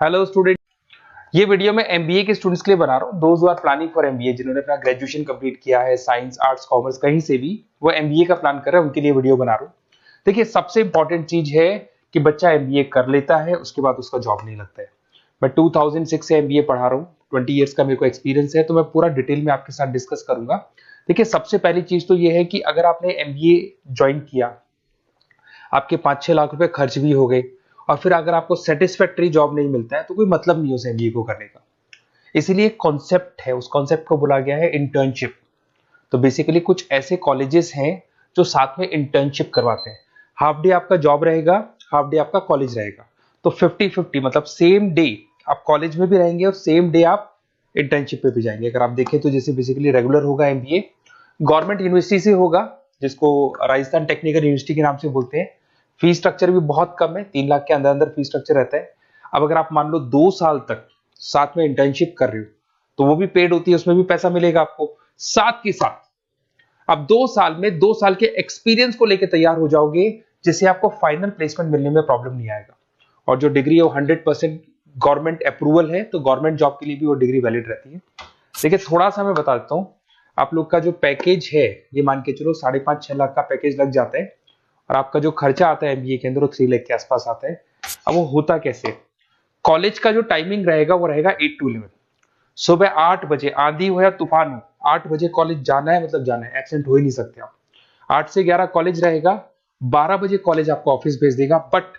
Hello student, ये video मैं MBA के स्टूडेंट्स के लिए बना रहा हूँ। Those who are planning for MBA, जिन्होंने अपना ग्रेजुएशन कंप्लीट किया है, साइंस आर्ट्स कॉमर्स कहीं से भी वो एमबीए का प्लान कर रहे हैं, उनके लिए वीडियो बना रहा हूँ। देखिए, सबसे इंपॉर्टेंट चीज है कि बच्चा एमबीए कर लेता है, उसके बाद उसका जॉब नहीं लगता है। मैं 2006 से एमबीए पढ़ा रहा हूँ, 20 ईयर्स का मेरे को एक्सपीरियंस है, तो मैं पूरा डिटेल में आपके साथ डिस्कस करूंगा। देखिए, सबसे पहली चीज तो ये है कि अगर आपने एमबीए ज्वाइन किया, आपके 5-6 लाख रुपए खर्च भी हो गए, और फिर अगर आपको सेटिस्फैक्टरी जॉब नहीं मिलता है तो कोई मतलब नहीं उस एमबीए को करने का। इसीलिए कॉन्सेप्ट है, उस कॉन्सेप्ट को बोला गया है इंटर्नशिप। तो बेसिकली कुछ ऐसे कॉलेजेस हैं जो साथ में इंटर्नशिप करवाते हैं। हाफ डे आपका जॉब रहेगा, हाफ डे आपका कॉलेज रहेगा। तो 50-50, मतलब सेम डे आप कॉलेज में भी रहेंगे और सेम डे आप इंटर्नशिप पे भी जाएंगे। अगर आप देखें तो जैसे बेसिकली रेगुलर होगा एमबीए, गवर्नमेंट यूनिवर्सिटी से होगा, जिसको राजस्थान टेक्निकल यूनिवर्सिटी के नाम से बोलते हैं। फीस स्ट्रक्चर भी बहुत कम है, 3 लाख के अंदर अंदर फीस स्ट्रक्चर रहता है। अब अगर आप मान लो 2 साल तक साथ में इंटर्नशिप कर रहे हो, तो वो भी पेड होती है, उसमें भी पैसा मिलेगा आपको। साथ के साथ अब 2 साल में 2 साल के एक्सपीरियंस को लेकर तैयार हो जाओगे, जिससे आपको फाइनल प्लेसमेंट मिलने में प्रॉब्लम नहीं आएगा। और जो डिग्री है वो 100% गवर्नमेंट अप्रूवल है, तो गवर्नमेंट जॉब के लिए भी वो डिग्री वैलिड रहती है। देखिए, थोड़ा सा मैं बता देता हूँ। आप लोग का जो पैकेज है, ये मान के चलो 5.5-6 लाख का पैकेज लग जाता है, और आपका जो खर्चा आता है एमबीए के अंदर वो 3 लाख के आसपास आता है। अब वो होता कैसे? कॉलेज का जो टाइमिंग रहेगा वो रहेगा 8 to 11। सुबह 8 बजे, आंधी हो या तूफान हो, 8 बजे कॉलेज जाना है, मतलब जाना है, एब्सेंट हो ही नहीं सकते आप। 8 से 11 कॉलेज रहेगा, 12 बजे कॉलेज आपको ऑफिस भेज देगा। बट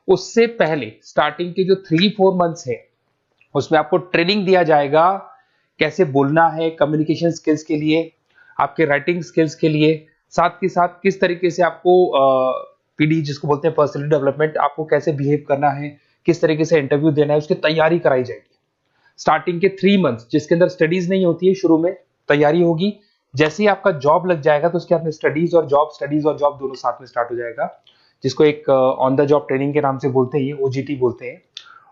उससे पहले स्टार्टिंग के जो 3-4 मंथ्स है, उसमें आपको ट्रेनिंग दिया जाएगा, कैसे बोलना है, कम्युनिकेशन स्किल्स के लिए, आपके राइटिंग स्किल्स के लिए, साथ के साथ किस तरीके से आपको पीडी जिसको बोलते हैं पर्सनैलिटी डेवलपमेंट, आपको कैसे बिहेव करना है, किस तरीके से इंटरव्यू देना है, उसकी तैयारी कराई जाएगी। स्टार्टिंग के 3 मंथ्स जिसके अंदर स्टडीज नहीं होती है, शुरू में तैयारी होगी। जैसे ही आपका जॉब लग जाएगा तो उसके बाद स्टडीज और जॉब दोनों साथ में स्टार्ट हो जाएगा, जिसको एक ऑन द जॉब ट्रेनिंग के नाम से बोलते हैं, ये ओजीटी बोलते हैं।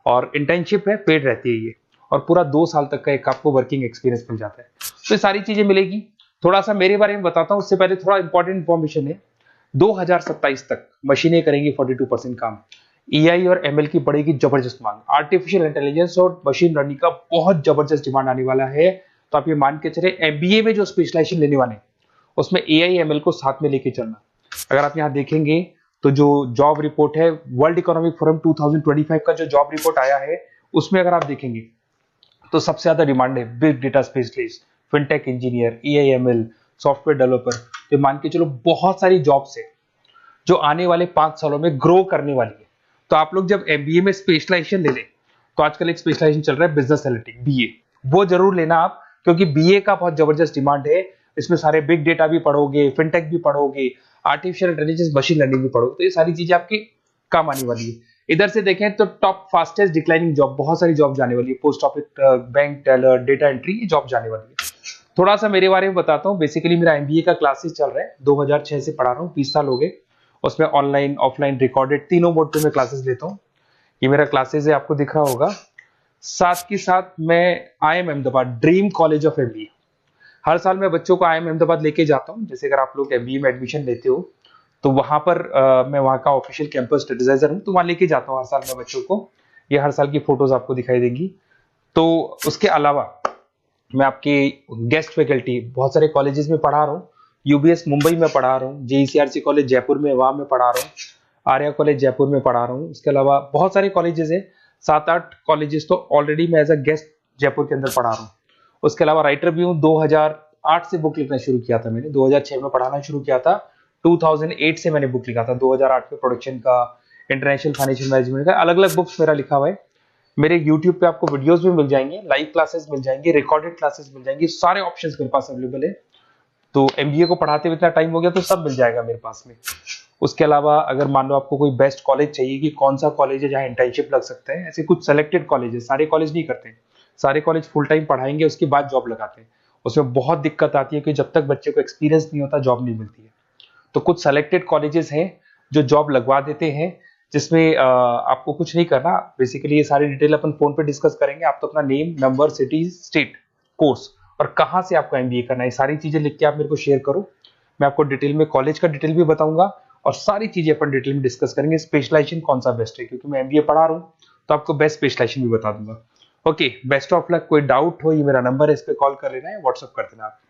और इंटर्नशिप है, पेड रहती है ये, और पूरा 2 साल तक का एक आपको वर्किंग एक्सपीरियंस मिल जाता है। तो ये सारी चीजें मिलेगी। थोड़ा सा मेरे बारे में बताता हूँ, उससे पहले थोड़ा इंपॉर्टेंट इंफॉर्मेशन है। 2027 तक मशीनें करेंगी 42% काम। एआई और एमएल की बढ़ेगी जबरदस्त मांग, आर्टिफिशियल इंटेलिजेंस और मशीन लर्निंग का बहुत जबरदस्त डिमांड आने वाला है। तो आप ये मान के चले, एमबीए में जो स्पेशलाइजेशन लेने वाले हैं उसमें एआई एमएल को साथ में लेके चलना। अगर आप यहाँ देखेंगे तो जो जॉब रिपोर्ट है, वर्ल्ड इकोनॉमिक फोरम 2025 का जो जॉब रिपोर्ट आया है, उसमें अगर आप देखेंगे तो सबसे ज्यादा डिमांड है big data specialist, fintech engineer, AIML, software developer. तो मान के चलो बहुत सारी जॉब्स है जो आने वाले 5 सालों में ग्रो करने वाली है। तो आप लोग जब एमबीए में स्पेशलाइजेशन ले लें, तो आजकल एक स्पेशलाइजेशन चल रहा है बिजनेस एनालिटिक्स, बीए, वो जरूर लेना आप, क्योंकि बीए का बहुत जबरदस्त डिमांड है। इसमें सारे बिग डेटा भी पढ़ोगे, फिनटेक भी पढ़ोगे, आर्टिफिशियल इंटेलिजेंस, मशीन लर्निंग भी पढ़ोगे, तो ये सारी चीजें आपकी काम आने वाली है। इधर से देखें तो टॉप फास्टेस्ट डिक्लाइनिंग जॉब, बहुत सारी जॉब जाने वाली है, post office, bank teller, data entry, ये जॉब जाने वाली है। थोड़ा सा मेरे बारे में बताता हूँ। बेसिकली मेरा एमबीए का क्लासेस चल रहा है, 2006 से पढ़ा रहा हूँ, 20 साल हो गए। उसमें ऑनलाइन, ऑफलाइन, रिकॉर्डेड, तीनों मोड पे मैं क्लासेस लेता हूँ। ये मेरा क्लासेस है, आपको दिख रहा होगा। साथ के साथ मैं IIM Ahmedabad, dream college of MBA, हर साल मैं बच्चों को आईएम अहमदाबाद लेके जाता हूँ। जैसे अगर आप लोग एमबीए में एडमिशन लेते हो, तो वहां पर मैं वहां का ऑफिशियल कैंपस एडवाइजर हूँ, तो वहां लेके जाता हूँ हर साल मैं बच्चों को। ये हर साल की फोटोज आपको दिखाई देंगी। तो उसके अलावा मैं आपके गेस्ट फैकल्टी बहुत सारे कॉलेजेस में पढ़ा रहा हूँ। यूबीएस मुंबई में पढ़ा रहा हूँ, जेईसीआरसी कॉलेज जयपुर में, वहां में पढ़ा रहा हूँ, आर्या कॉलेज जयपुर में पढ़ा रहा हूँ। उसके अलावा बहुत सारे कॉलेजेस है, 7-8 कॉलेजेस तो ऑलरेडी मैं एज अ गेस्ट जयपुर के अंदर पढ़ा रहा हूँ। उसके अलावा राइटर भी हूँ। 2008 से बुक लिखना शुरू किया था मैंने, 2006 में पढ़ाना शुरू किया था, 2008 से मैंने बुक लिखा था। 2008 में प्रोडक्शन का, इंटरनेशनल फाइनेंशियल मैनेजमेंट का, अलग अलग बुक्स मेरा लिखा हुआ है। मेरे यूट्यूब पे आपको वीडियोस भी मिल जाएंगे, लाइव क्लासेस मिल जाएंगे, रिकॉर्डेड क्लासेस मिल जाएंगी, सारे ऑप्शंस मेरे पास अवेलेबल है। तो एमबीए को पढ़ाते हुए इतना टाइम हो गया तो सब मिल जाएगा मेरे पास में। उसके अलावा अगर मान लो आपको कोई बेस्ट कॉलेज चाहिए कि कौन सा कॉलेज है जहाँ इंटर्नशिप लग सकते हैं, ऐसे कुछ सेलेक्टेड कॉलेज है, सारे कॉलेज नहीं करते, सारे कॉलेज फुल टाइम पढ़ाएंगे उसके बाद जॉब लगाते हैं। उसमें बहुत दिक्कत आती है कि जब तक बच्चे को एक्सपीरियंस नहीं होता जॉब नहीं मिलती है। तो कुछ सेलेक्टेड कॉलेजेस हैं जो जॉब लगवा देते हैं, जिसमें आपको कुछ नहीं करना। बेसिकली ये सारी डिटेल अपन फोन पे डिस्कस करेंगे। आप तो अपना name, number, city, state, course और कहाँ से आपको एमबीए करना है, सारी चीजें लिख के आप मेरे को शेयर करो। मैं आपको डिटेल में कॉलेज का डिटेल भी बताऊंगा और सारी चीजें अपन डिटेल में डिस्कस करेंगे। स्पेशलाइजेशन कौन सा बेस्ट है, क्योंकि मैं एमबीए पढ़ा रहा हूँ तो आपको बेस्ट स्पेशलाइजेशन भी बता दूंगा। Okay, best of luck. कोई डाउट हो, ये मेरा नंबर है, इस पे कॉल कर लेना है, व्हाट्सअप कर देना आप।